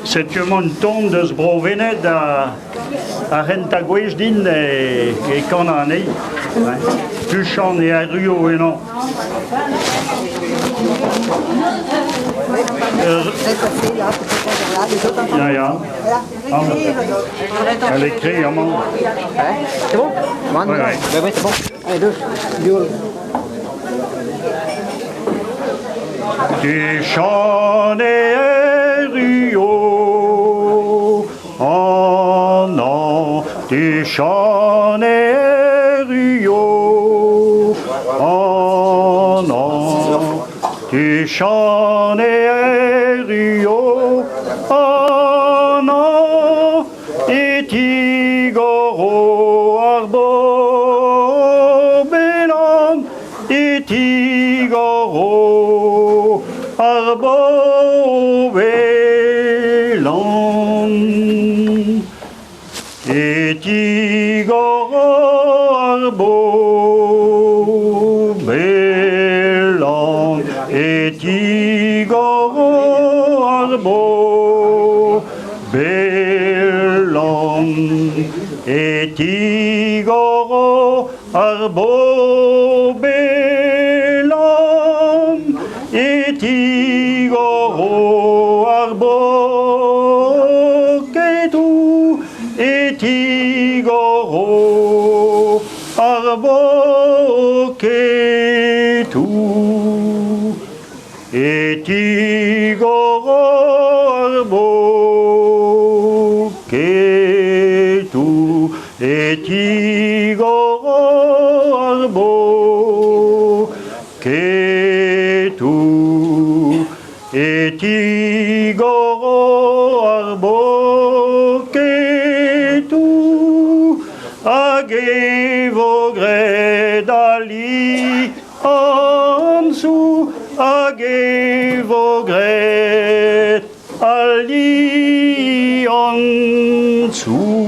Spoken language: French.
C'est que mon tombe de ce brovenet à Rentagouej-din et qu'on en est. Tuchon et à Rio et non. Ja. Elle écrit, comment? C'est bon? Ouais. Oui, c'est bon. Allez, deux. Tuchon et Rio, oh non, Tuchon et Rio, oh non, Tuchon et Rio, oh non, et Tigoro arbo belan, et Tigoro arbo belan, et Tigoro arbo belan, et Tigoro arbo belan, et Tigoro arbo belan, et Tigoro arbo ketu, et Tigoro arbo ketu, et Tigoro arbo ketu, et Tigoro arbo ketu, et Tigoro arbo ketu, agevogre dali ansu, agevogre ali ansu.